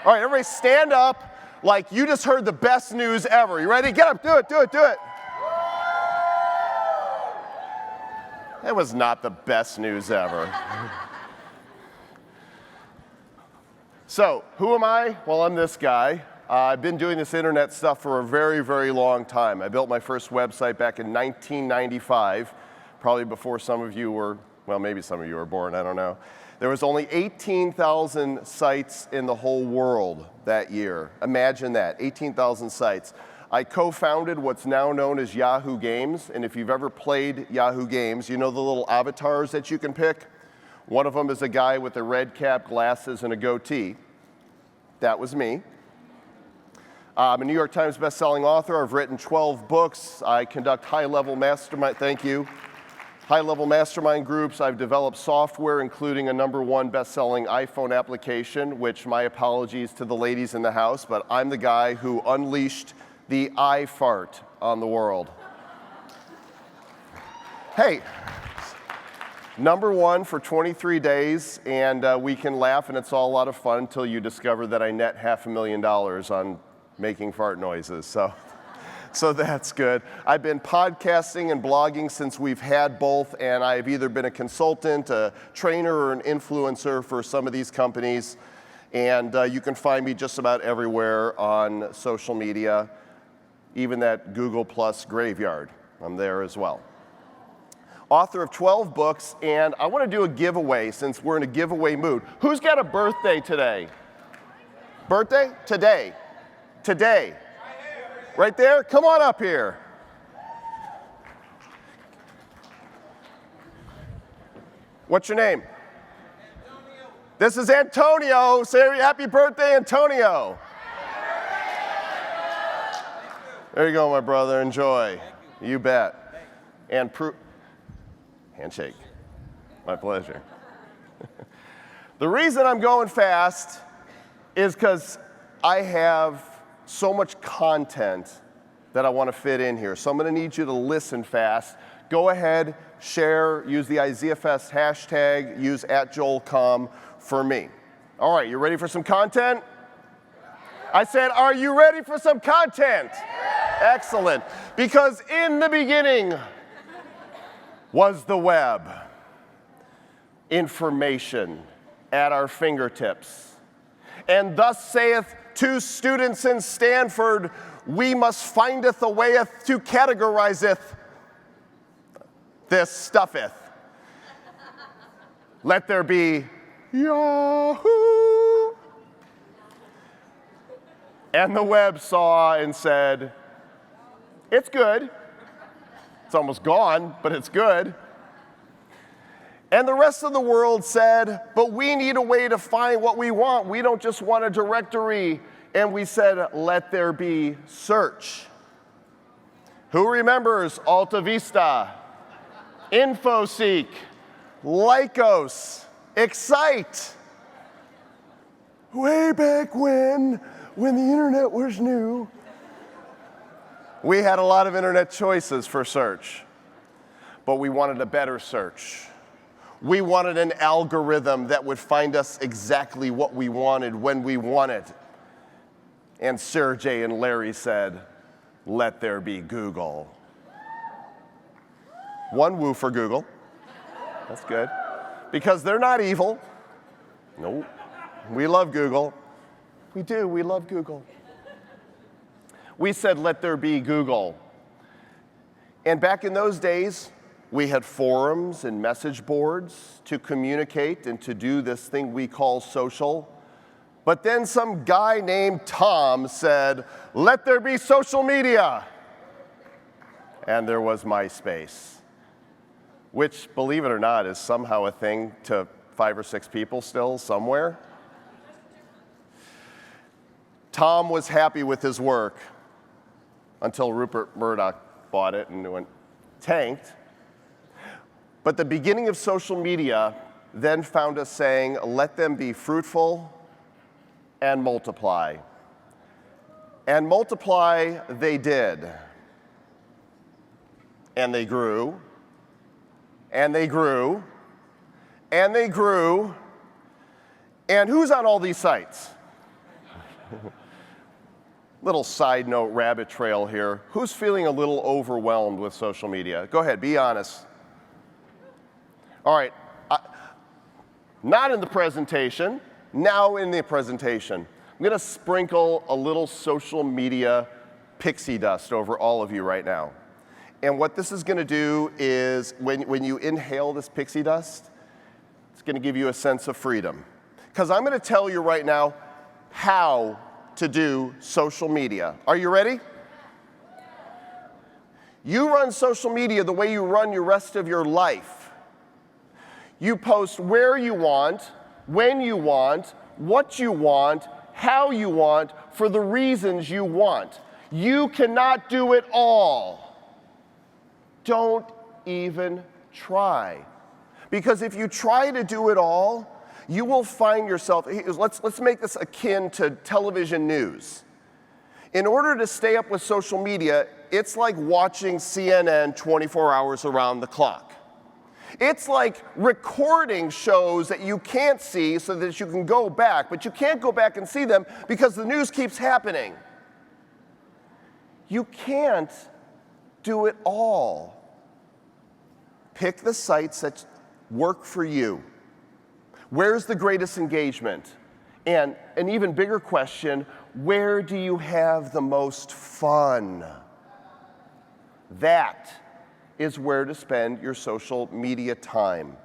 All right, everybody stand up like you just heard the best news ever. You ready? Get up, do it, do it, do it. That was not the best news ever. So, who am I? Well, I'm this guy. I've been doing this internet stuff for a very, very long time. I built my first website back in 1995, probably before some of you were, well, maybe some of you were born, I don't know. There was only 18,000 sites in the whole world that year. Imagine that, 18,000 sites. I co-founded what's now known as Yahoo Games, and if you've ever played Yahoo Games, you know the little avatars that you can pick? One of them is a guy with a red cap, glasses, and a goatee. That was me. I'm a New York Times bestselling author. I've written 12 books. I conduct high-level mastermind, thank you, high-level mastermind groups. I've developed software, including a #1 best-selling iPhone application, which my apologies to the ladies in the house, but I'm the guy who unleashed the iFart on the world. Hey, #1 for 23 days, and we can laugh, and it's all a lot of fun until you discover that I net $500,000 on making fart noises, so that's good. I've been podcasting and blogging since we've had both, and I've either been a consultant, a trainer, or an influencer for some of these companies, and you can find me just about everywhere on social media, even that Google Plus graveyard. I'm there as well. Author of 12 books, and I want to do a giveaway since we're in a giveaway mood. Who's got a birthday today? Birthday? Today. Today. Right there? Come on up here. What's your name? Antonio. This is Antonio. Say happy birthday, Antonio. There you go, my brother. Enjoy. You bet. And handshake. My pleasure. The reason I'm going fast is because I have so much content that I want to fit in here. So I'm going to need you to listen fast. Go ahead, share, use the IZEAFest hashtag, use @JoelComm for me. All right, you ready for some content? I said, are you ready for some content? Excellent. Because in the beginning was the web. Information at our fingertips. And thus saith 2 students in Stanford, we must findeth a wayeth to categorizeth this stuffeth. Let there be Yahoo. And the web saw and said, it's good. It's almost gone, but it's good. And the rest of the world said, but we need a way to find what we want. We don't just want a directory. And we said, let there be search. Who remembers Alta Vista, InfoSeek, Lycos, Excite? Way back when the internet was new. We had a lot of internet choices for search, but we wanted a better search. We wanted an algorithm that would find us exactly what we wanted when we wanted. And Sergey and Larry said, let there be Google. One woo for Google. That's good. Because they're not evil. Nope. We love Google. We do. We love Google. We said, let there be Google. And back in those days, we had forums and message boards to communicate and to do this thing we call social. But then some guy named Tom said, let there be social media. And there was MySpace, which, believe it or not, is somehow a thing to 5 or 6 people still somewhere. Tom was happy with his work until Rupert Murdoch bought it and it went tanked. But the beginning of social media then found us saying, let them be fruitful and multiply. And multiply they did. And they grew, and they grew, and they grew. And who's on all these sites? Little side note rabbit trail here. Who's feeling a little overwhelmed with social media? Go ahead, be honest. All right, not in the presentation, now in the presentation. I'm gonna sprinkle a little social media pixie dust over all of you right now. And what this is gonna do is, when you inhale this pixie dust, it's gonna give you a sense of freedom. Because I'm gonna tell you right now how to do social media. Are you ready? You run social media the way you run your rest of your life. You post where you want, when you want, what you want, how you want, for the reasons you want. You cannot do it all. Don't even try. Because if you try to do it all, you will find yourself, let's make this akin to television news. In order to stay up with social media, it's like watching CNN 24 hours around the clock. It's like recording shows that you can't see so that you can go back, but you can't go back and see them because the news keeps happening. You can't do it all. Pick the sites that work for you. Where's the greatest engagement? And an even bigger question, where do you have the most fun? That is where to spend your social media time.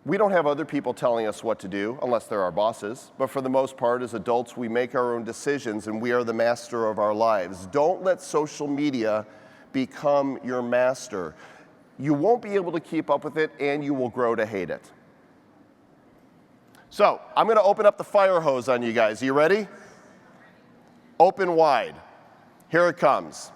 We don't have other people telling us what to do, unless they're our bosses. But for the most part, as adults, we make our own decisions, and we are the master of our lives. Don't let social media become your master. You won't be able to keep up with it, and you will grow to hate it. So, I'm going to open up the fire hose on you guys. Are you ready? Open wide. Here it comes.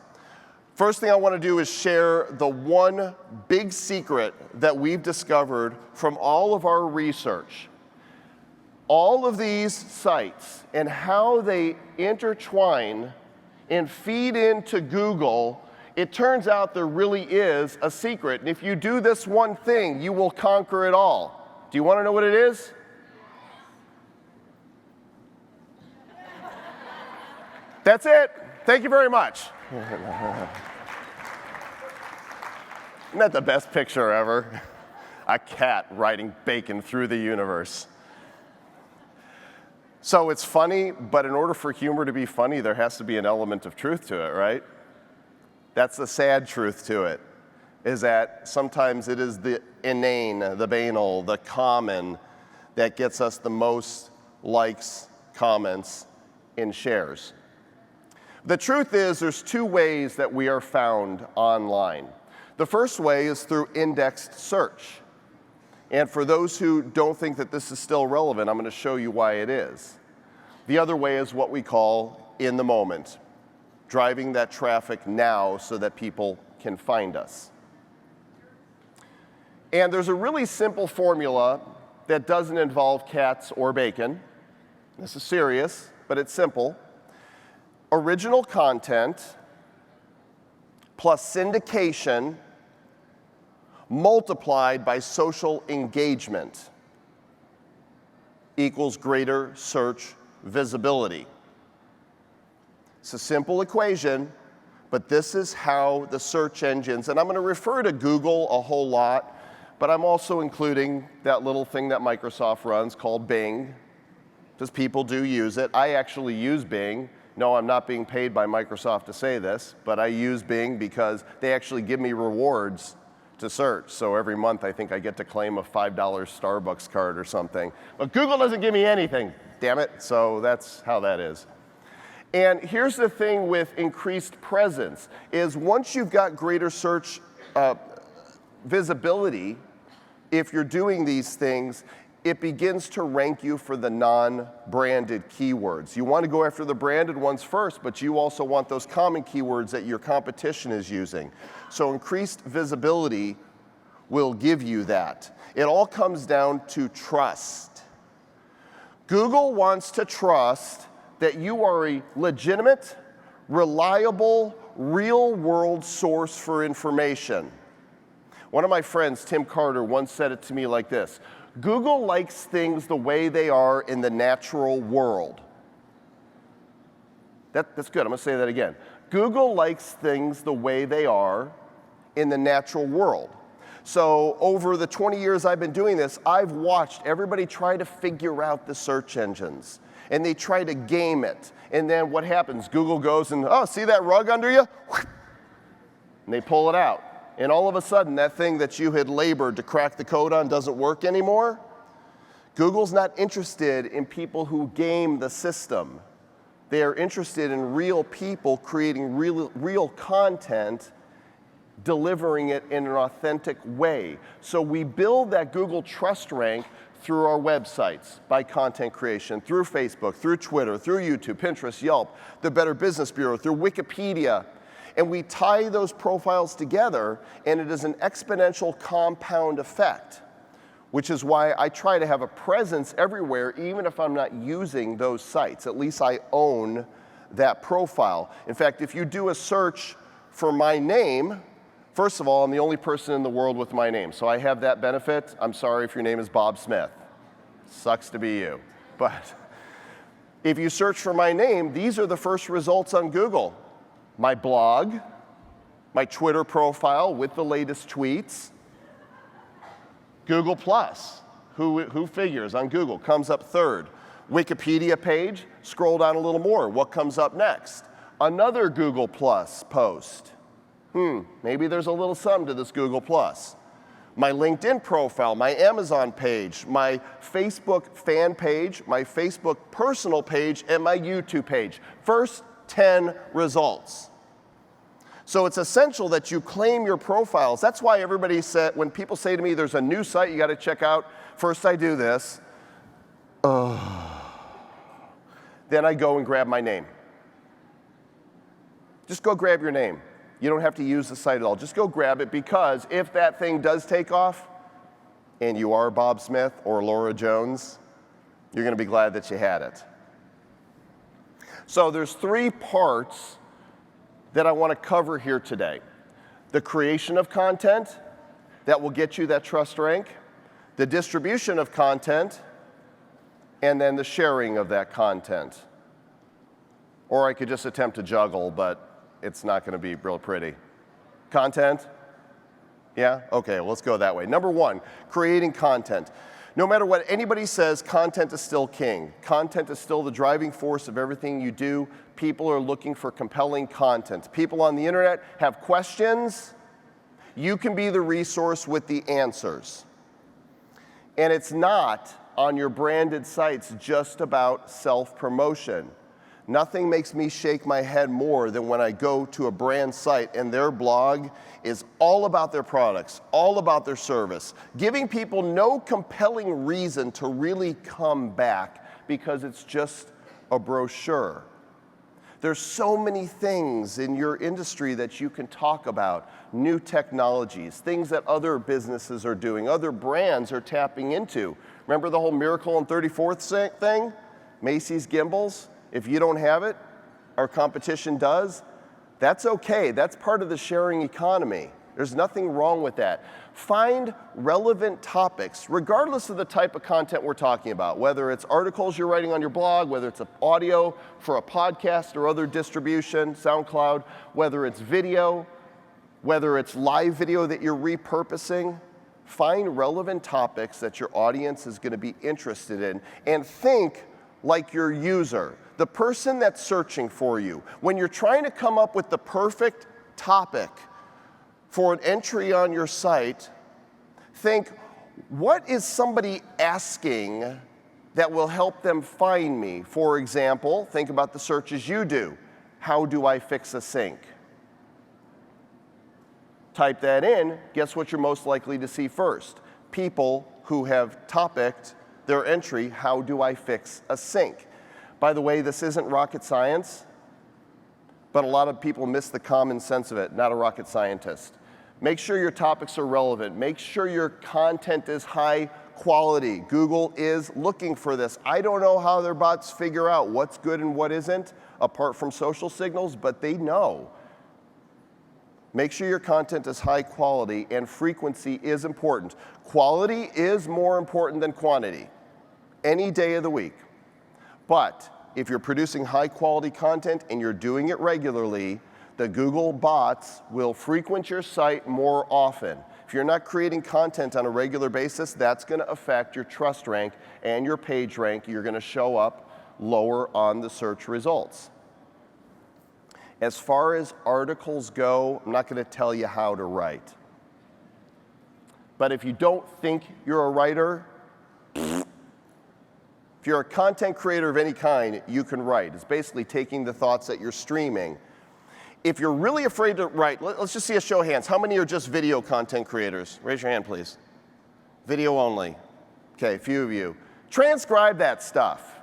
First thing I want to do is share the one big secret that we've discovered from all of our research. All of these sites and how they intertwine and feed into Google, it turns out there really is a secret. And if you do this one thing, you will conquer it all. Do you want to know what it is? That's it. Thank you very much. Isn't that the best picture ever? A cat riding bacon through the universe. So it's funny, but in order for humor to be funny, there has to be an element of truth to it, right? That's the sad truth to it, is that sometimes it is the inane, the banal, the common that gets us the most likes, comments, and shares. The truth is, there's two ways that we are found online. The first way is through indexed search. And for those who don't think that this is still relevant, I'm going to show you why it is. The other way is what we call in the moment, driving that traffic now so that people can find us. And there's a really simple formula that doesn't involve cats or bacon. This is serious, but it's simple. Original content plus syndication multiplied by social engagement equals greater search visibility. It's a simple equation, but this is how the search engines, and I'm going to refer to Google a whole lot, but I'm also including that little thing that Microsoft runs called Bing, because people do use it. I actually use Bing. No, I'm not being paid by Microsoft to say this, but I use Bing because they actually give me rewards to search. So every month I think I get to claim a $5 Starbucks card or something. But Google doesn't give me anything, damn it. So that's how that is. And here's the thing with increased presence, is once you've got greater search visibility, if you're doing these things, it begins to rank you for the non-branded keywords. You want to go after the branded ones first, but you also want those common keywords that your competition is using. So increased visibility will give you that. It all comes down to trust. Google wants to trust that you are a legitimate, reliable, real-world source for information. One of my friends, Tim Carter, once said it to me like this: Google likes things the way they are in the natural world. That's good. I'm going to say that again. Google likes things the way they are in the natural world. So over the 20 years I've been doing this, I've watched everybody try to figure out the search engines. And they try to game it. And then what happens? Google goes and, oh, see that rug under you? And they pull it out. And all of a sudden, that thing that you had labored to crack the code on doesn't work anymore. Google's not interested in people who game the system. They are interested in real people creating real content, delivering it in an authentic way. So we build that Google trust rank through our websites, by content creation, through Facebook, through Twitter, through YouTube, Pinterest, Yelp, the Better Business Bureau, through Wikipedia. And we tie those profiles together, and it is an exponential compound effect, which is why I try to have a presence everywhere, even if I'm not using those sites. At least I own that profile. In fact, if you do a search for my name, first of all, I'm the only person in the world with my name, so I have that benefit. I'm sorry if your name is Bob Smith. Sucks to be you. But if you search for my name, these are the first results on Google. My blog, my Twitter profile with the latest tweets. Google+, who figures on Google, comes up third. Wikipedia page, scroll down a little more. What comes up next? Another Google+ post. Maybe there's a little something to this Google+. My LinkedIn profile, my Amazon page, my Facebook fan page, my Facebook personal page, and my YouTube page. First 10 results. So it's essential that you claim your profiles. That's why everybody said, when people say to me, there's a new site you got to check out, first I do this. Then I go and grab my name. Just go grab your name. You don't have to use the site at all. Just go grab it, because if that thing does take off, and you are Bob Smith or Laura Jones, you're going to be glad that you had it. So there's 3 parts that I want to cover here today. The creation of content that will get you that trust rank, the distribution of content, and then the sharing of that content. Or I could just attempt to juggle, but it's not going to be real pretty. Content? Yeah? Okay, well, let's go that way. Number 1, creating content. No matter what anybody says, content is still king. Content is still the driving force of everything you do. People are looking for compelling content. People on the internet have questions. You can be the resource with the answers. And it's not on your branded sites just about self-promotion. Nothing makes me shake my head more than when I go to a brand site and their blog is all about their products, all about their service, giving people no compelling reason to really come back because it's just a brochure. There's so many things in your industry that you can talk about, new technologies, things that other businesses are doing, other brands are tapping into. Remember the whole Miracle on 34th thing? Macy's gimbals? If you don't have it, our competition does, that's okay. That's part of the sharing economy. There's nothing wrong with that. Find relevant topics, regardless of the type of content we're talking about, whether it's articles you're writing on your blog, whether it's audio for a podcast or other distribution, SoundCloud, whether it's video, whether it's live video that you're repurposing. Find relevant topics that your audience is going to be interested in, and think like your user, the person that's searching for you. When you're trying to come up with the perfect topic for an entry on your site, think, what is somebody asking that will help them find me? For example, think about the searches you do. How do I fix a sink? Type that in, guess what you're most likely to see first? People who have topicked their entry, how do I fix a sink? By the way, this isn't rocket science, but a lot of people miss the common sense of it. Not a rocket scientist. Make sure your topics are relevant. Make sure your content is high quality. Google is looking for this. I don't know how their bots figure out what's good and what isn't, apart from social signals, but they know. Make sure your content is high quality, and frequency is important. Quality is more important than quantity, any day of the week. But if you're producing high quality content and you're doing it regularly, the Google bots will frequent your site more often. If you're not creating content on a regular basis, that's going to affect your trust rank and your page rank. You're going to show up lower on the search results. As far as articles go, I'm not going to tell you how to write. But if you don't think you're a writer, if you're a content creator of any kind, you can write. It's basically taking the thoughts that you're streaming. If you're really afraid to write, let's just see a show of hands. How many are just video content creators? Raise your hand, please. Video only. Okay, a few of you. Transcribe that stuff.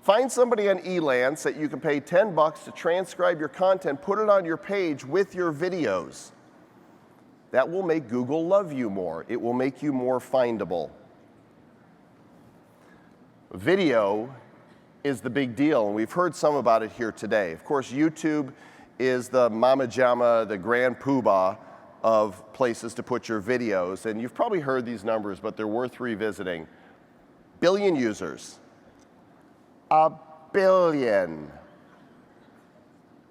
Find somebody on Elance that you can pay $10 to transcribe your content, put it on your page with your videos. That will make Google love you more. It will make you more findable. Video is the big deal, and we've heard some about it here today. Of course, YouTube is the mama jamma, the grand poobah of places to put your videos, and you've probably heard these numbers, but they're worth revisiting. Billion users. 1 billion.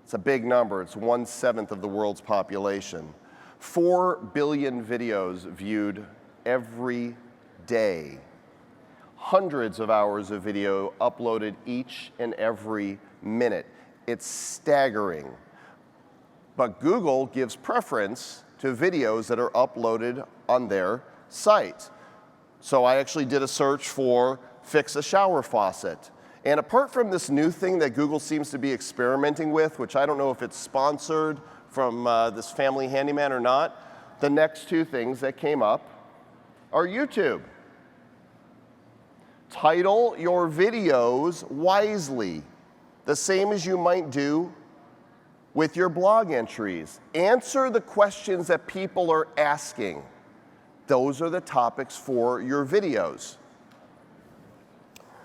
It's a big number. It's 1/7 of the world's population. 4 billion videos viewed every day. Hundreds of hours of video uploaded each and every minute. It's staggering. But Google gives preference to videos that are uploaded on their site. So I actually did a search for fix a shower faucet. And apart from this new thing that Google seems to be experimenting with, which I don't know if it's sponsored from this family handyman or not, the next two things that came up are YouTube. Title your videos wisely, the same as you might do with your blog entries. Answer the questions that people are asking. Those are the topics for your videos.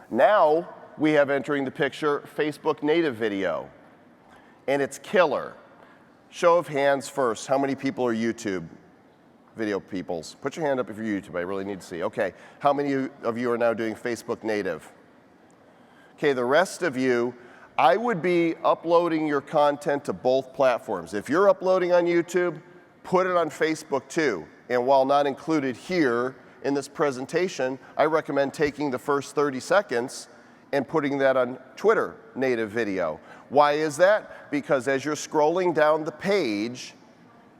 Now, we have entering the picture Facebook native video, and it's killer. Show of hands first. How many people are YouTube video peoples? Put your hand up if you're YouTube. I really need to see. Okay, how many of you are now doing Facebook native? Okay, the rest of you, I would be uploading your content to both platforms. If you're uploading on YouTube, put it on Facebook too. And while not included here in this presentation, I recommend taking the first 30 seconds and putting that on Twitter native video. Why is that? Because as you're scrolling down the page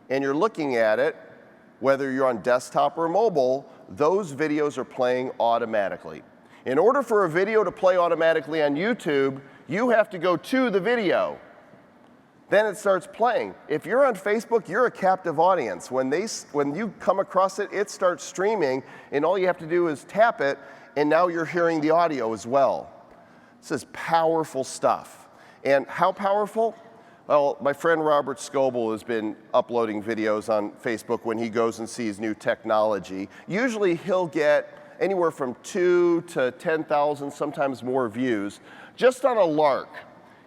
and you're looking at it, whether you're on desktop or mobile, those videos are playing automatically. In order for a video to play automatically on YouTube, you have to go to the video. Then it starts playing. If you're on Facebook, you're a captive audience. When you come across it, it starts streaming, and all you have to do is tap it, and now you're hearing the audio as well. This is powerful stuff. And how powerful? Well, my friend Robert Scoble has been uploading videos on Facebook when he goes and sees new technology. Usually he'll get anywhere from 2 to 10,000, sometimes more views, just on a lark.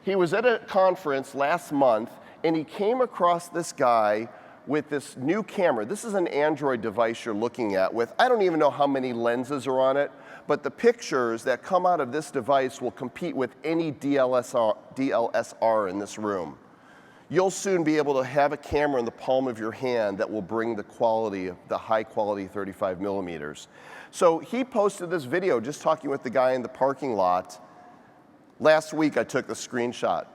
He was at a conference last month, and he came across this guy with this new camera. This is an Android device you're looking at with, I don't even know how many lenses are on it, but the pictures that come out of this device will compete with any DLSR in this room. You'll soon be able to have a camera in the palm of your hand that will bring the quality, the high quality 35 millimeters. So he posted this video just talking with the guy in the parking lot. Last week I took the screenshot.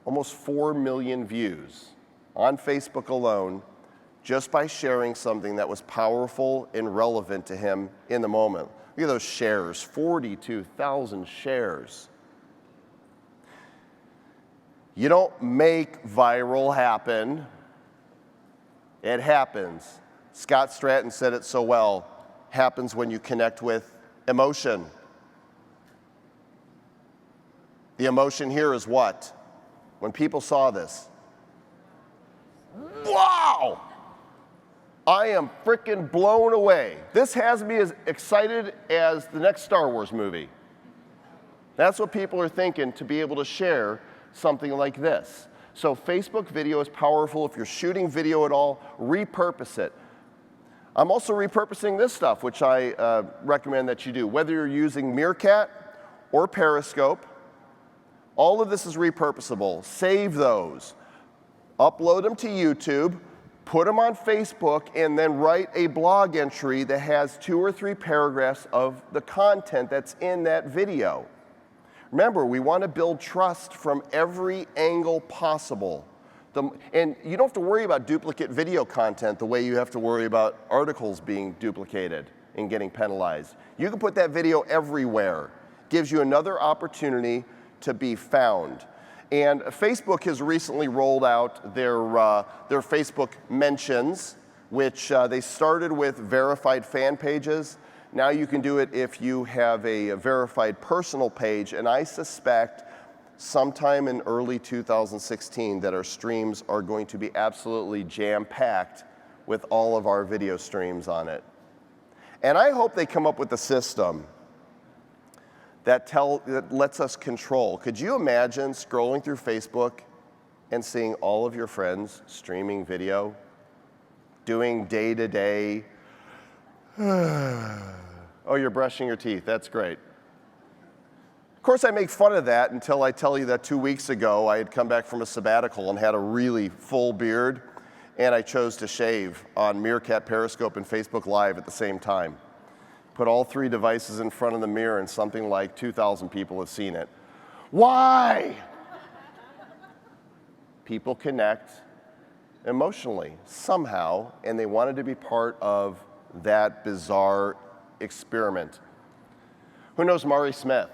Almost 4 million views on Facebook alone just by sharing something that was powerful and relevant to him in the moment. Look at those shares, 42,000 shares. You don't make viral happen. It happens. Scott Stratton said it so well. Happens when you connect with emotion. The emotion here is what? When people saw this, wow! I am freaking blown away. This has me as excited as the next Star Wars movie. That's what people are thinking, to be able to share something like this. So Facebook video is powerful. If you're shooting video at all, repurpose it. I'm also repurposing this stuff, which I recommend that you do. Whether you're using Meerkat or Periscope, all of this is repurposable. Save those. Upload them to YouTube, put them on Facebook, and then write a blog entry that has 2 or 3 paragraphs of the content that's in that video. Remember, we want to build trust from every angle possible. And you don't have to worry about duplicate video content the way you have to worry about articles being duplicated and getting penalized. You can put that video everywhere. Gives you another opportunity to be found. And Facebook has recently rolled out their Facebook mentions, which they started with verified fan pages. Now you can do it if you have a verified personal page, and I suspect sometime in early 2016 that our streams are going to be absolutely jam-packed with all of our video streams on it. And I hope they come up with a system that lets us control. Could you imagine scrolling through Facebook and seeing all of your friends streaming video, doing day-to-day, oh, you're brushing your teeth, that's great. Of course, I make fun of that until I tell you that 2 weeks ago I had come back from a sabbatical and had a really full beard, and I chose to shave on Meerkat, Periscope, and Facebook Live at the same time. Put all 3 devices in front of the mirror, and something like 2,000 people have seen it. Why? People connect emotionally, somehow, and they wanted to be part of that bizarre experiment. Who knows Mari Smith?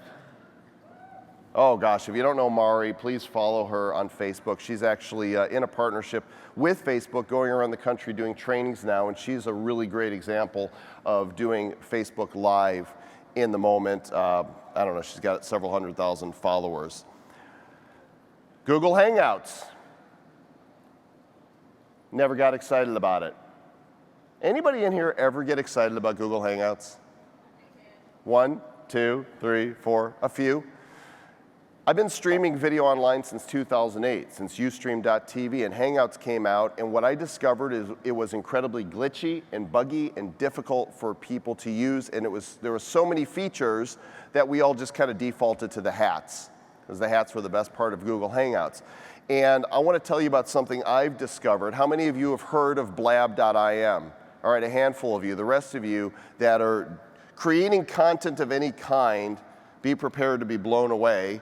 Oh gosh, if you don't know Mari, please follow her on Facebook. She's actually in a partnership with Facebook, going around the country doing trainings now, and she's a really great example of doing Facebook Live in the moment. I don't know, she's got several 100,000 followers. Google Hangouts. Never got excited about it. Anybody in here ever get excited about Google Hangouts? 1, 2, 3, 4, a few. I've been streaming video online since 2008, since Ustream.tv, and Hangouts came out, and what I discovered is it was incredibly glitchy and buggy and difficult for people to use, and there were so many features that we all just kind of defaulted to the hats, because the hats were the best part of Google Hangouts. And I want to tell you about something I've discovered. How many of you have heard of blab.im? All right, a handful of you. The rest of you that are creating content of any kind, be prepared to be blown away.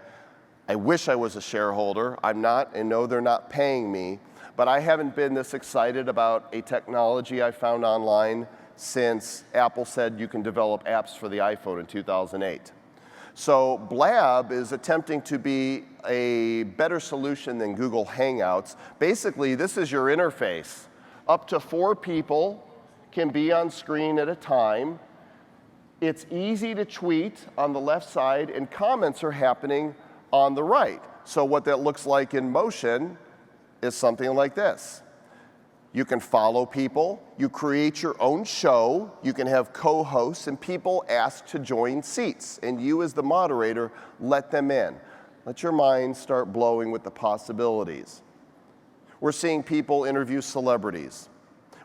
I wish I was a shareholder. I'm not, and no, they're not paying me. But I haven't been this excited about a technology I found online since Apple said you can develop apps for the iPhone in 2008. So Blab is attempting to be a better solution than Google Hangouts. Basically, this is your interface. Up to 4 people can be on screen at a time. It's easy to tweet on the left side, and comments are happening on the right. So what that looks like in motion is something like this. You can follow people, you create your own show, you can have co-hosts, and people ask to join seats, and you as the moderator let them in. Let your mind start blowing with the possibilities. We're seeing people interview celebrities.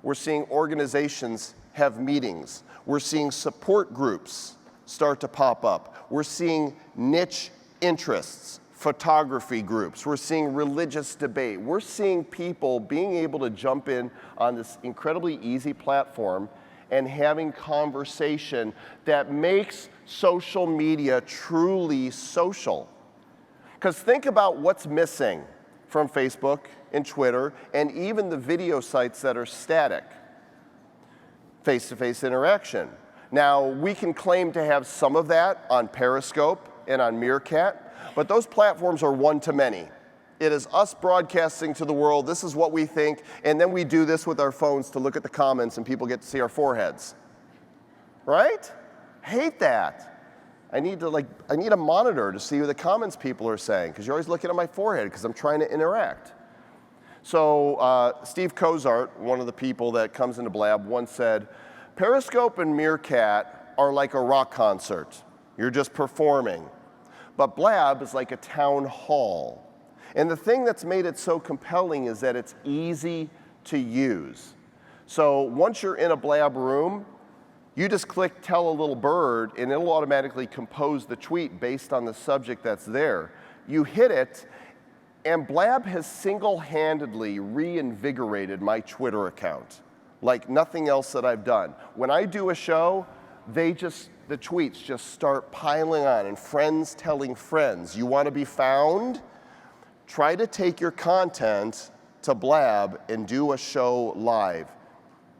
We're seeing organizations have meetings. We're seeing support groups start to pop up. We're seeing niche interests, photography groups. We're seeing religious debate. We're seeing people being able to jump in on this incredibly easy platform and having conversation that makes social media truly social. Because think about what's missing from Facebook and Twitter and even the video sites that are static. Face-to-face interaction. Now, we can claim to have some of that on Periscope and on Meerkat, but those platforms are one-to-many. It is us broadcasting to the world, this is what we think, and then we do this with our phones to look at the comments and people get to see our foreheads. Right? Hate that. I need a monitor to see what the comments people are saying, because you're always looking at my forehead because I'm trying to interact. So Steve Cozart, one of the people that comes into Blab, once said, Periscope and Meerkat are like a rock concert. You're just performing. But Blab is like a town hall. And the thing that's made it so compelling is that it's easy to use. So once you're in a Blab room, you just click Tell a Little Bird, and it'll automatically compose the tweet based on the subject that's there. You hit it, and Blab has single-handedly reinvigorated my Twitter account like nothing else that I've done. When I do a show, the tweets just start piling on, and friends telling friends. You want to be found? Try to take your content to Blab and do a show live.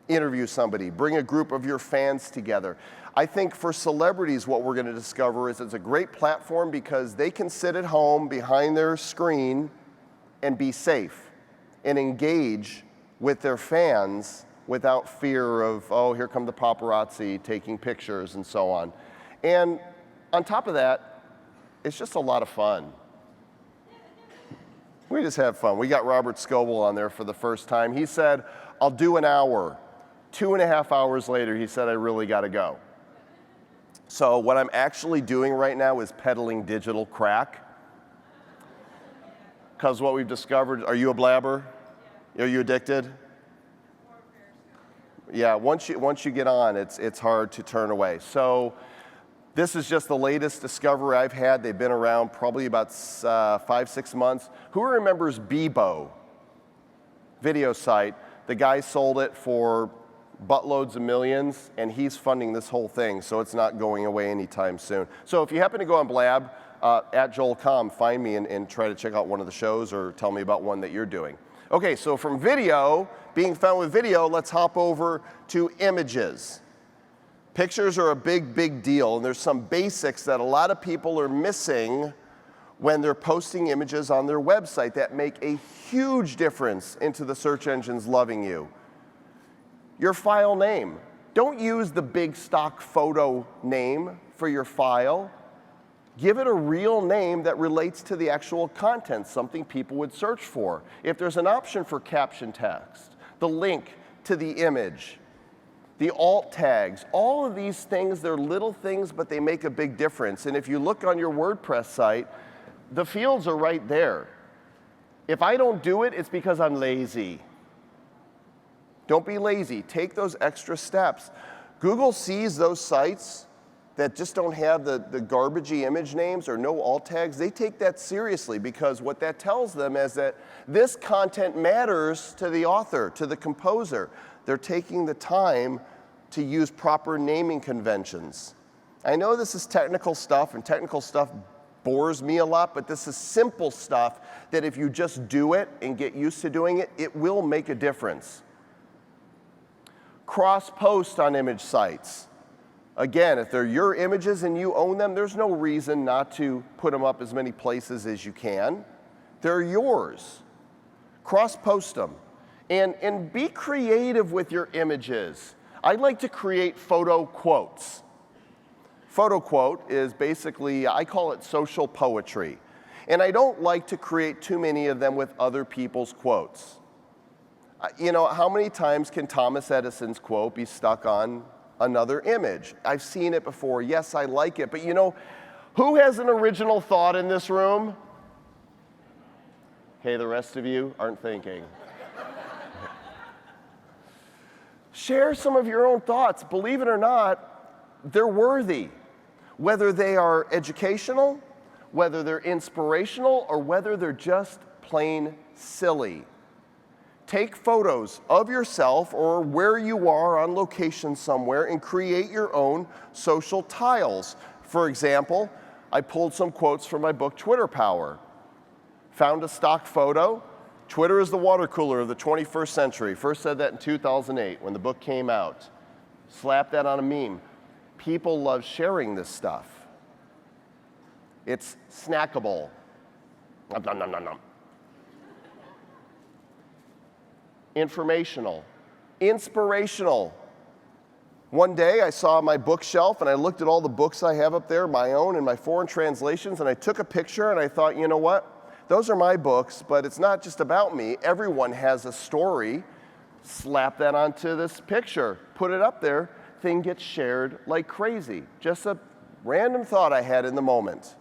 Interview somebody, bring a group of your fans together. I think for celebrities, what we're going to discover is it's a great platform because they can sit at home behind their screen and be safe and engage with their fans without fear of, oh, here come the paparazzi taking pictures and so on. And on top of that, it's just a lot of fun. We just have fun. We got Robert Scoble on there for the first time. He said, I'll do an hour. 2.5 hours later, he said, I really got to go. So what I'm actually doing right now is peddling digital crack. Because what we've discovered, are you a blabber? Are you addicted? Yeah, once you get on, it's hard to turn away. So this is just the latest discovery I've had. They've been around probably about 5-6 months. Who remembers Bebo? Video site. The guy sold it for buttloads of millions, and he's funding this whole thing, so it's not going away anytime soon. So if you happen to go on Blab, at Joel Comm, find me and try to check out one of the shows or tell me about one that you're doing. Okay, so from video, being found with video, let's hop over to images. Pictures are a big, big deal, and there's some basics that a lot of people are missing when they're posting images on their website that make a huge difference into the search engines loving you. Your file name. Don't use the big stock photo name for your file. Give it a real name that relates to the actual content, something people would search for. If there's an option for caption text, the link to the image, the alt tags, all of these things, they're little things, but they make a big difference. And if you look on your WordPress site, the fields are right there. If I don't do it, it's because I'm lazy. Don't be lazy. Take those extra steps. Google sees those sites that just don't have the garbagey image names or no alt tags. They take that seriously because what that tells them is that this content matters to the author, to the composer. They're taking the time to use proper naming conventions. I know this is technical stuff, and technical stuff bores me a lot, but this is simple stuff that if you just do it and get used to doing it, it will make a difference. Cross-post on image sites. Again, if they're your images and you own them, there's no reason not to put them up as many places as you can. They're yours. Cross-post them. And be creative with your images. I like to create photo quotes. Photo quote is basically, I call it social poetry. And I don't like to create too many of them with other people's quotes. You know, how many times can Thomas Edison's quote be stuck on another image? I've seen it before. Yes, I like it. But you know, who has an original thought in this room? Okay, the rest of you aren't thinking. Share some of your own thoughts. Believe it or not, they're worthy. Whether they are educational, whether they're inspirational, or whether they're just plain silly. Take photos of yourself or where you are on location somewhere and create your own social tiles. For example, I pulled some quotes from my book, Twitter Power. Found a stock photo. Twitter is the water cooler of the 21st century. First said that in 2008 when the book came out. Slap that on a meme. People love sharing this stuff. It's snackable. Nom, nom, nom, nom, nom. Informational, inspirational. One day I saw my bookshelf and I looked at all the books I have up there, my own and my foreign translations, and I took a picture and I thought, you know what? Those are my books, but it's not just about me. Everyone has a story. Slap that onto this picture, put it up there, thing gets shared like crazy. Just a random thought I had in the moment.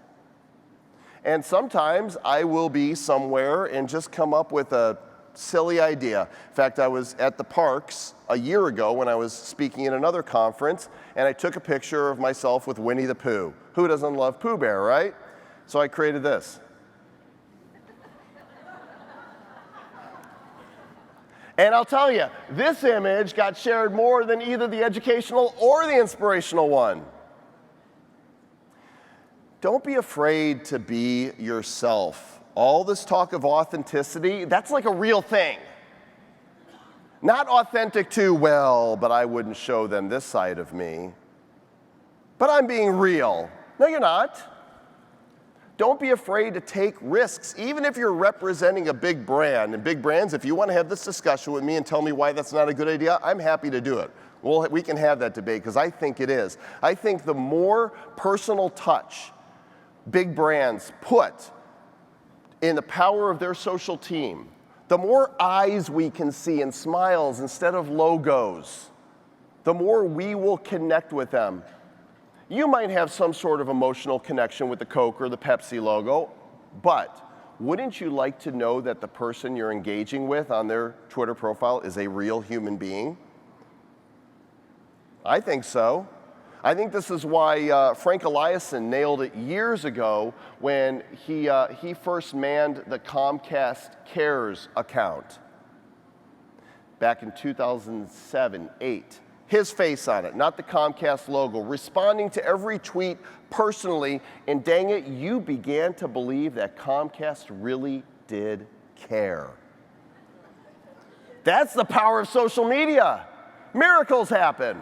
And sometimes I will be somewhere and just come up with a silly idea. In fact, I was at the parks a year ago when I was speaking at another conference, and I took a picture of myself with Winnie the Pooh. Who doesn't love Pooh Bear, right? So I created this. And I'll tell you, this image got shared more than either the educational or the inspirational one. Don't be afraid to be yourself. All this talk of authenticity, that's like a real thing. Not authentic to, well, but I wouldn't show them this side of me. But I'm being real. No, you're not. Don't be afraid to take risks, even if you're representing a big brand. And big brands, if you want to have this discussion with me and tell me why that's not a good idea, I'm happy to do it. Well, we can have that debate because I think it is. I think the more personal touch big brands put in the power of their social team, the more eyes we can see and smiles instead of logos, the more we will connect with them. You might have some sort of emotional connection with the Coke or the Pepsi logo, but wouldn't you like to know that the person you're engaging with on their Twitter profile is a real human being? I think so. I think this is why Frank Eliason nailed it years ago when he first manned the Comcast Cares account back in 2007-8. His face on it, not the Comcast logo, responding to every tweet personally, and dang it, you began to believe that Comcast really did care. That's the power of social media. Miracles happen.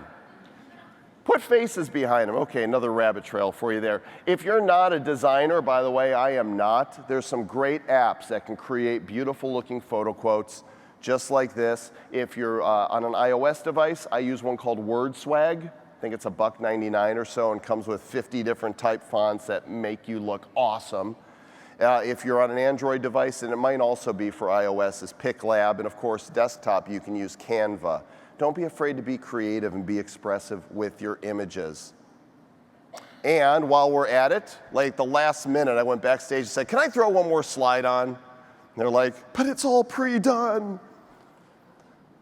Put faces behind them. Okay, another rabbit trail for you there. If you're not a designer, by the way, I am not, there's some great apps that can create beautiful looking photo quotes just like this. If you're on an iOS device, I use one called WordSwag. I think it's $1.99 or so and comes with 50 different type fonts that make you look awesome. If you're on an Android device, and it might also be for iOS, is PicLab, and of course desktop you can use Canva. Don't be afraid to be creative and be expressive with your images. And while we're at it, like the last minute I went backstage and said, can I throw one more slide on? And they're like, but it's all pre-done.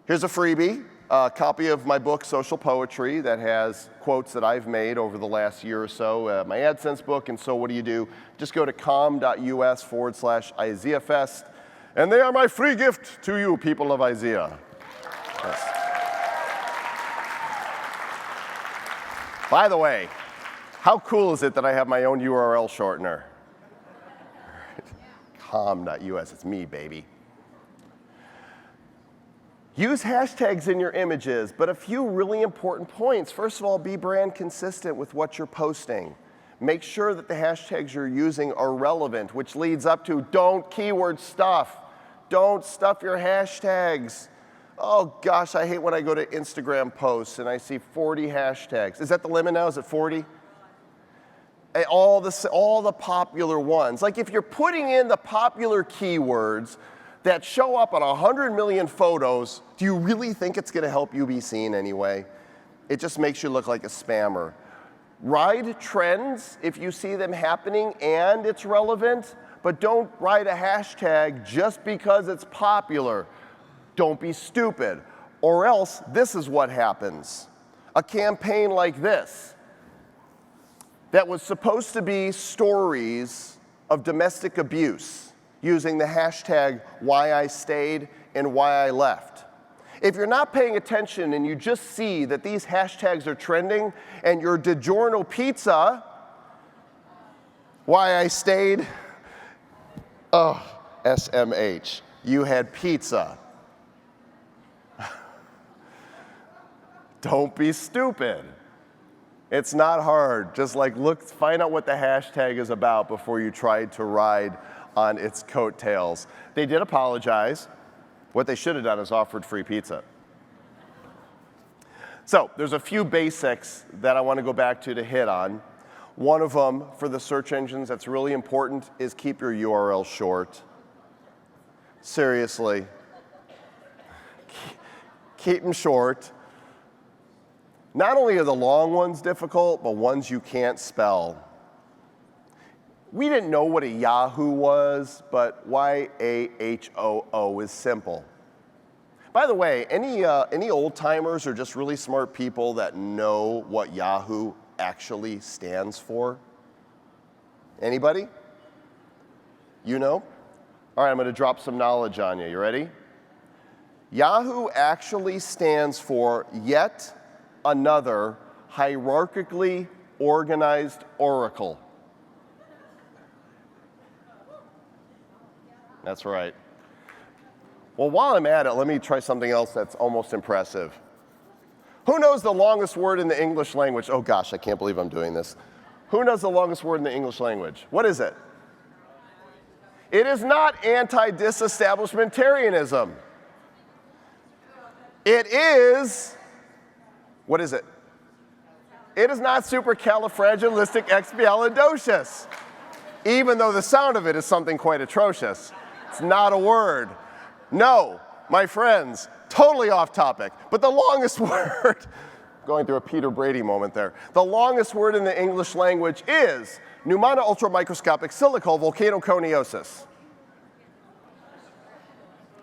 Here's a freebie, a copy of my book, Social Poetry, that has quotes that I've made over the last year or so, my AdSense book, and so what do you do? Just go to comm.us/IZEAFest, and they are my free gift to you, people of IZEA. Yes. By the way, how cool is it that I have my own URL shortener? Comm.us, it's me, baby. Use hashtags in your images, but a few really important points. First of all, be brand consistent with what you're posting. Make sure that the hashtags you're using are relevant, which leads up to don't keyword stuff. Don't stuff your hashtags. Oh gosh, I hate when I go to Instagram posts and I see 40 hashtags. Is that the limit now? Is it 40? All the popular ones. Like if you're putting in the popular keywords that show up on 100 million photos, do you really think it's going to help you be seen anyway? It just makes you look like a spammer. Ride trends if you see them happening and it's relevant, but don't ride a hashtag just because it's popular. Don't be stupid, or else this is what happens. A campaign like this that was supposed to be stories of domestic abuse using the hashtag why I stayed and why I left. If you're not paying attention and you just see that these hashtags are trending and your DiGiorno pizza, why I stayed, oh, SMH, you had pizza. Don't be stupid. It's not hard. Just like find out what the hashtag is about before you try to ride on its coattails. They did apologize. What they should have done is offered free pizza. So there's a few basics that I want to go back to hit on. One of them for the search engines that's really important is keep your URL short. Seriously. Keep them short. Not only are the long ones difficult, but ones you can't spell. We didn't know what a Yahoo was, but Y-A-H-O-O is simple. By the way, any old timers or just really smart people that know what Yahoo actually stands for? Anybody? You know? All right, I'm going to drop some knowledge on you. You ready? Yahoo actually stands for Yet Another Hierarchically Organized Oracle. That's right. Well, while I'm at it, let me try something else that's almost impressive. Who knows the longest word in the English language? Oh gosh, I can't believe I'm doing this. Who knows the longest word in the English language? What is it? It is not anti-disestablishmentarianism. It is, what is it? It is not supercalifragilisticexpialidocious, even though the sound of it is something quite atrocious. It's not a word. No, my friends, totally off topic, but the longest word, going through a Peter Brady moment there, the longest word in the English language is pneumona ultramicroscopic silicovolcanoconiosis.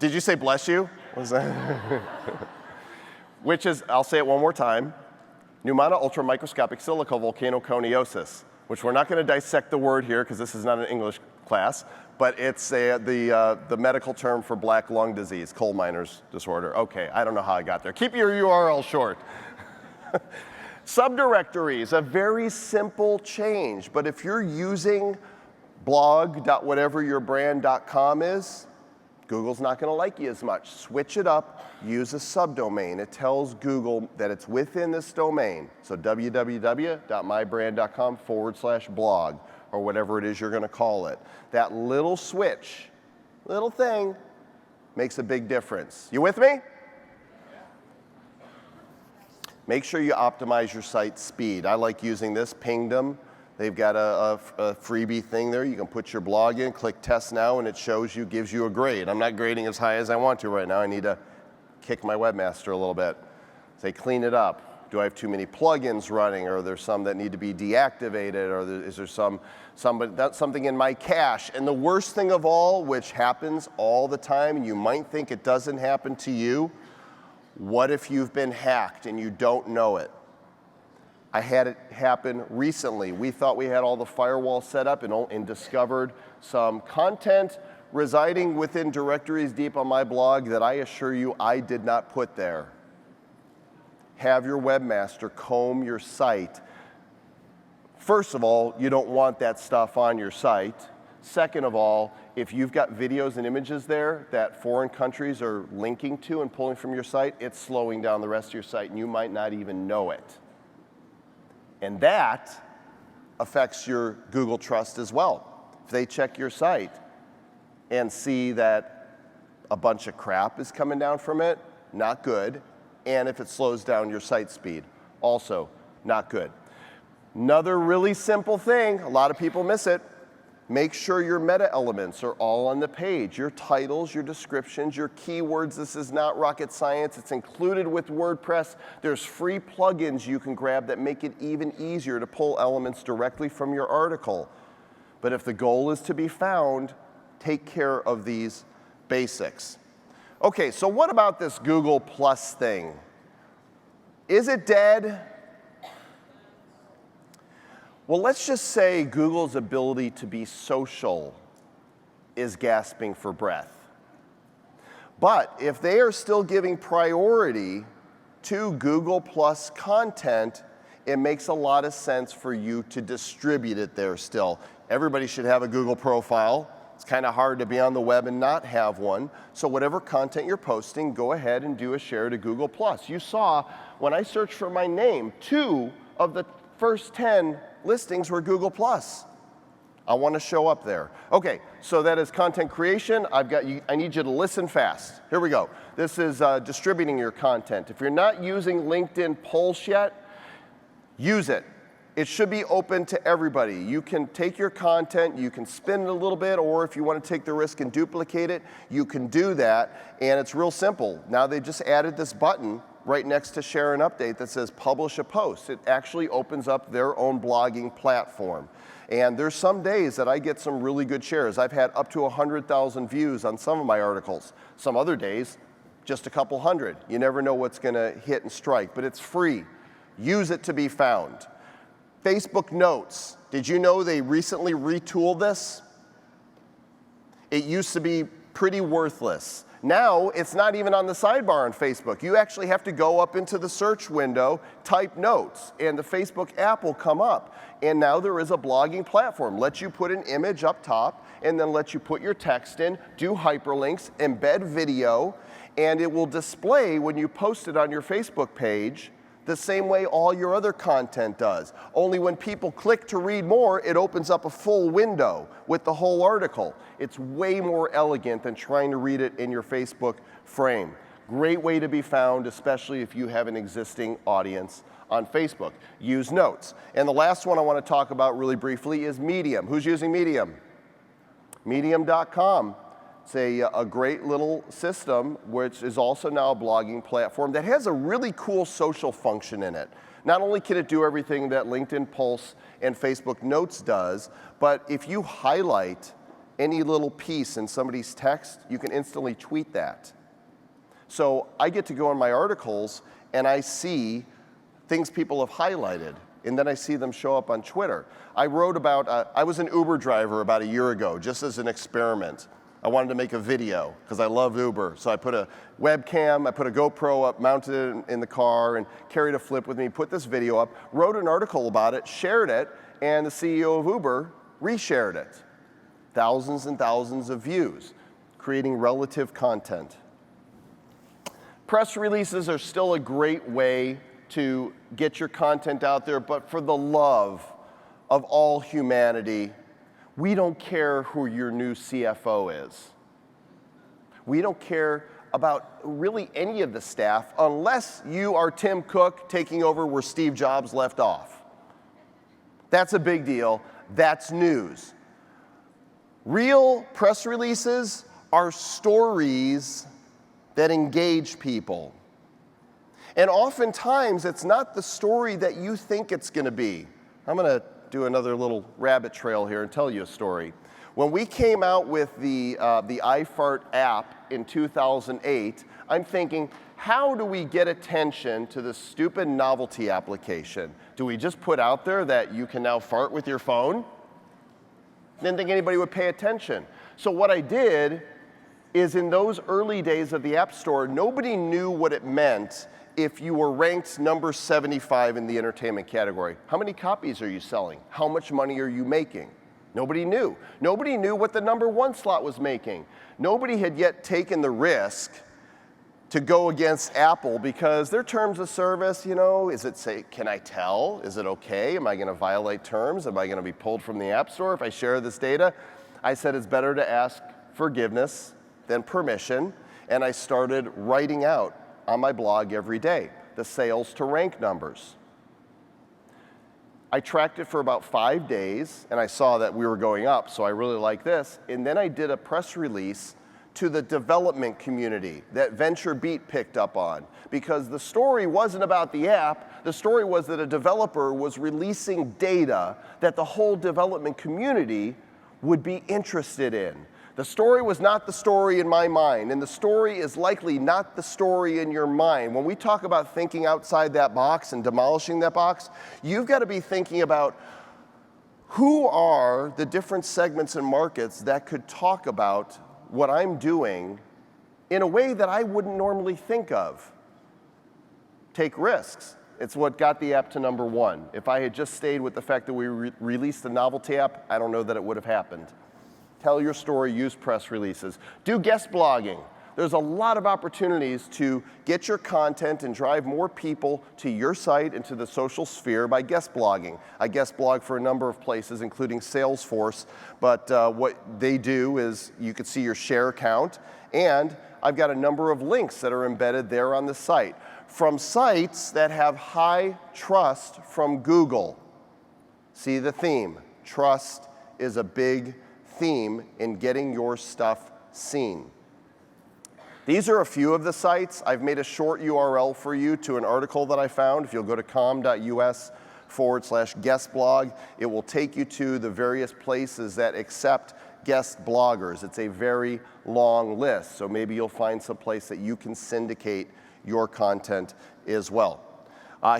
Did you say bless you? What was that? Which is, I'll say it one more time, pneumona ultramicroscopic silicovolcanoconiosis, which we're not going to dissect the word here because this is not an English class, but it's the medical term for black lung disease, coal miners disorder. Okay, I don't know how I got there. Keep your URL short. Subdirectories, a very simple change, but if you're using blog.whateveryourbrand.com is, Google's not going to like you as much. Switch it up, use a subdomain. It tells Google that it's within this domain. So www.mybrand.com/blog or whatever it is you're going to call it. That little switch, little thing, makes a big difference. You with me? Make sure you optimize your site speed. I like using this, Pingdom. They've got a freebie thing there. You can put your blog in, click test now, and it shows you, gives you a grade. I'm not grading as high as I want to right now. I need to kick my webmaster a little bit. Say, clean it up. Do I have too many plugins running? Or are there some that need to be deactivated? Or is there something in my cache? And the worst thing of all, which happens all the time, and you might think it doesn't happen to you, what if you've been hacked and you don't know it? I had it happen recently. We thought we had all the firewall set up and discovered some content residing within directories deep on my blog that I assure you I did not put there. Have your webmaster comb your site. First of all, you don't want that stuff on your site. Second of all, if you've got videos and images there that foreign countries are linking to and pulling from your site, it's slowing down the rest of your site, and you might not even know it. And that affects your Google trust as well. If they check your site and see that a bunch of crap is coming down from it, not good. And if it slows down your site speed, also not good. Another really simple thing, a lot of people miss it, make sure your meta elements are all on the page. Your titles, your descriptions, your keywords. This is not rocket science. It's included with WordPress. There's free plugins you can grab that make it even easier to pull elements directly from your article. But if the goal is to be found, take care of these basics. Okay, so what about this Google Plus thing? Is it dead? Well, let's just say Google's ability to be social is gasping for breath. But if they are still giving priority to Google Plus content, it makes a lot of sense for you to distribute it there still. Everybody should have a Google profile. It's kind of hard to be on the web and not have one. So whatever content you're posting, go ahead and do a share to Google Plus. You saw when I searched for my name, 2 of the first 10 listings were Google Plus. I want to show up there. Okay, so that is content creation. I need you to listen fast. Here we go. This is distributing your content. If you're not using LinkedIn Pulse yet, use it. It should be open to everybody. You can take your content, you can spin it a little bit, or if you want to take the risk and duplicate it, you can do that, and it's real simple. Now they just added this button right next to share an update that says publish a post. It actually opens up their own blogging platform. And there's some days that I get some really good shares. I've had up to 100,000 views on some of my articles. Some other days, just a couple hundred. You never know what's going to hit and strike, but it's free. Use it to be found. Facebook Notes. Did you know they recently retooled this? It used to be pretty worthless. Now, it's not even on the sidebar on Facebook. You actually have to go up into the search window, type notes, and the Facebook app will come up. And now there is a blogging platform. Lets you put an image up top, and then lets you put your text in, do hyperlinks, embed video, and it will display when you post it on your Facebook page the same way all your other content does. Only when people click to read more, it opens up a full window with the whole article. It's way more elegant than trying to read it in your Facebook frame. Great way to be found, especially if you have an existing audience on Facebook. Use Notes. And the last one I want to talk about really briefly is Medium. Who's using Medium? Medium.com. It's a great little system, which is also now a blogging platform that has a really cool social function in it. Not only can it do everything that LinkedIn Pulse and Facebook Notes does, but if you highlight any little piece in somebody's text, you can instantly tweet that. So I get to go in my articles and I see things people have highlighted, and then I see them show up on Twitter. I wrote about, I was an Uber driver about a year ago, just as an experiment. I wanted to make a video because I love Uber. So I put a webcam, I put a GoPro up, mounted it in the car, and carried a flip with me, put this video up, wrote an article about it, shared it, and the CEO of Uber reshared it. Thousands and thousands of views, creating relative content. Press releases are still a great way to get your content out there, but for the love of all humanity, we don't care who your new CFO is. We don't care about really any of the staff unless you are Tim Cook taking over where Steve Jobs left off. That's a big deal. That's news. Real press releases are stories that engage people. And oftentimes, it's not the story that you think it's going to be. I'm going to do another little rabbit trail here and tell you a story. When we came out with the iFart app in 2008, I'm thinking, how do we get attention to this stupid novelty application? Do we just put out there that you can now fart with your phone? Didn't think anybody would pay attention. So what I did is in those early days of the App Store, nobody knew what it meant if you were ranked number 75 in the entertainment category. How many copies are you selling? How much money are you making? Nobody knew. Nobody knew what the number 1 slot was making. Nobody had yet taken the risk to go against Apple because their terms of service, you know, is it say, can I tell? Is it okay? Am I going to violate terms? Am I going to be pulled from the App Store if I share this data? I said it's better to ask forgiveness than permission, and I started writing out on my blog every day the sales to rank numbers. I tracked it for about 5 days, and I saw that we were going up, so I really like this. And then I did a press release to the development community that VentureBeat picked up on, because the story wasn't about the app. The story was that a developer was releasing data that the whole development community would be interested in. The story was not the story in my mind, and the story is likely not the story in your mind. When we talk about thinking outside that box and demolishing that box, you've got to be thinking about who are the different segments and markets that could talk about what I'm doing in a way that I wouldn't normally think of. Take risks. It's what got the app to number 1. If I had just stayed with the fact that we released the novelty app, I don't know that it would have happened. Tell your story, use press releases. Do guest blogging. There's a lot of opportunities to get your content and drive more people to your site and to the social sphere by guest blogging. I guest blog for a number of places, including Salesforce, but what they do is you can see your share count, and I've got a number of links that are embedded there on the site from sites that have high trust from Google. See the theme. Trust is a big theme in getting your stuff seen. These are a few of the sites. I've made a short URL for you to an article that I found. If you'll go to comm.us/guest blog, it will take you to the various places that accept guest bloggers. It's a very long list, so maybe you'll find some place that you can syndicate your content as well.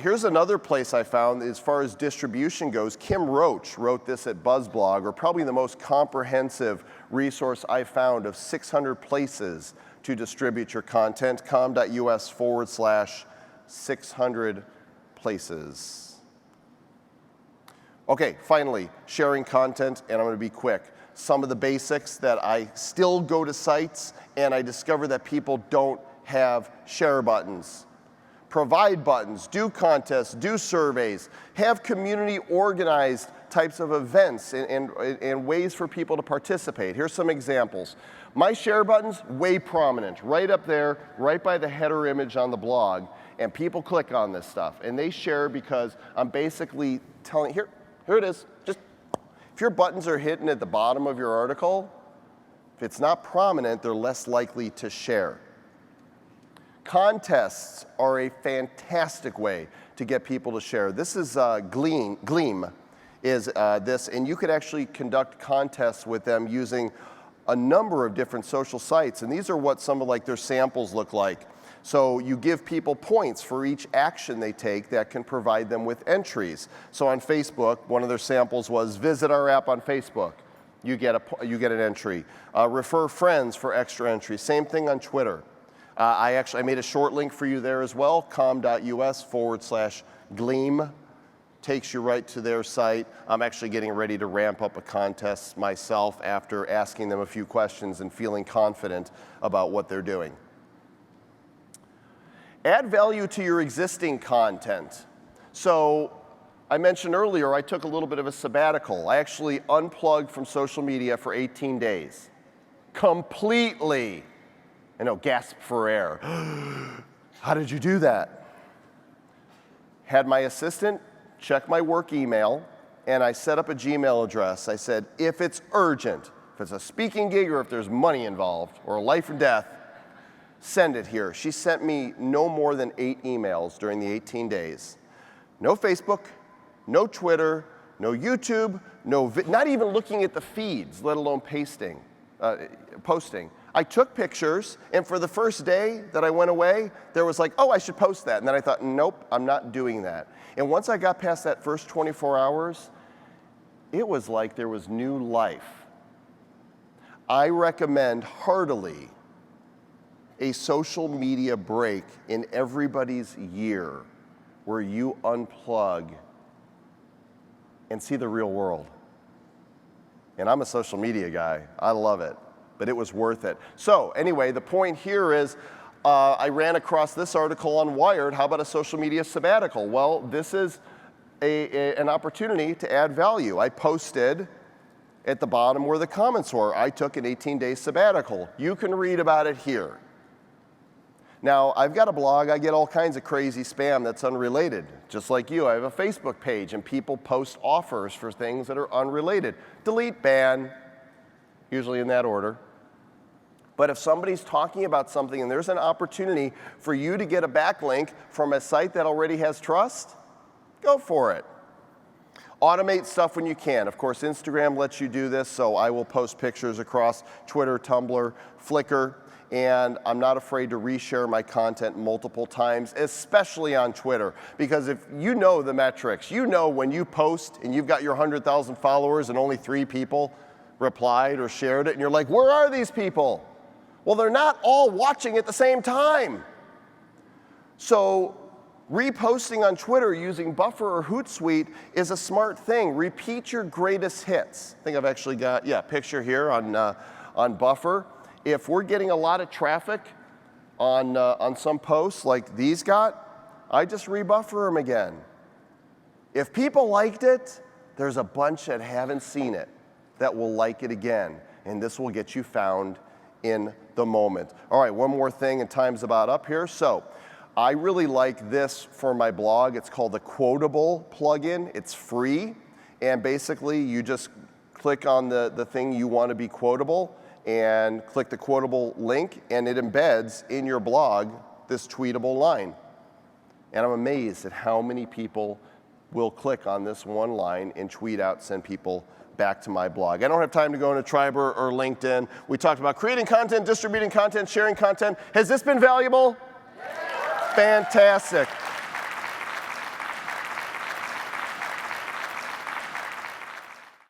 Here's another place I found as far as distribution goes. Kim Roach wrote this at BuzzBlog, or probably the most comprehensive resource I found of 600 places to distribute your content, comm.us/600 places. Okay, finally, sharing content, and I'm going to be quick. Some of the basics that I still go to sites and I discover that people don't have share buttons. Provide buttons, do contests, do surveys, have community organized types of events and ways for people to participate. Here's some examples. My share button's way prominent, right up there, right by the header image on the blog, and people click on this stuff. And they share because I'm basically telling, here it is. Just, if your buttons are hidden at the bottom of your article, if it's not prominent, they're less likely to share. Contests are a fantastic way to get people to share. This is Gleam is this, and you could actually conduct contests with them using a number of different social sites, and these are what some of their samples look like. So you give people points for each action they take that can provide them with entries. So on Facebook, one of their samples was visit our app on Facebook. You get an entry. Refer friends for extra entries. Same thing on Twitter. I made a short link for you there as well, comm.us/Gleam. Takes you right to their site. I'm actually getting ready to ramp up a contest myself after asking them a few questions and feeling confident about what they're doing. Add value to your existing content. So I mentioned earlier I took a little bit of a sabbatical. I actually unplugged from social media for 18 days. Completely. I know, gasp for air. How did you do that? Had my assistant check my work email, and I set up a Gmail address. I said, if it's urgent, if it's a speaking gig or if there's money involved or life or death, send it here. She sent me no more than 8 emails during the 18 days. No Facebook, no Twitter, no YouTube, not even looking at the feeds, let alone posting. I took pictures, and for the first day that I went away, there was oh, I should post that. And then I thought, nope, I'm not doing that. And once I got past that first 24 hours, it was like there was new life. I recommend heartily a social media break in everybody's year where you unplug and see the real world. And I'm a social media guy. I love it. But it was worth it. So anyway, the point here is I ran across this article on Wired. How about a social media sabbatical? Well, this is an opportunity to add value. I posted at the bottom where the comments were. I took an 18-day sabbatical. You can read about it here. Now, I've got a blog. I get all kinds of crazy spam that's unrelated. Just like you, I have a Facebook page, and people post offers for things that are unrelated. Delete, ban, usually in that order. But if somebody's talking about something and there's an opportunity for you to get a backlink from a site that already has trust, go for it. Automate stuff when you can. Of course, Instagram lets you do this, so I will post pictures across Twitter, Tumblr, Flickr, and I'm not afraid to reshare my content multiple times, especially on Twitter. Because if you know the metrics, you know when you post and you've got your 100,000 followers and only 3 people replied or shared it, and you're like, where are these people? Well, they're not all watching at the same time. So reposting on Twitter using Buffer or Hootsuite is a smart thing. Repeat your greatest hits. I think I've actually got, picture here on Buffer. If we're getting a lot of traffic on some posts like these got, I just rebuffer them again. If people liked it, there's a bunch that haven't seen it that will like it again, and this will get you found in the moment. All right, one more thing, and time's about up here. So I really like this for my blog. It's called the Quotable plugin. It's free, and basically you just click on the thing you want to be quotable, and click the quotable link, and it embeds in your blog this tweetable line. And I'm amazed at how many people will click on this one line and tweet out, send people back to my blog. I don't have time to go into Tribe or LinkedIn. We talked about creating content, distributing content, sharing content. Has this been valuable? Fantastic.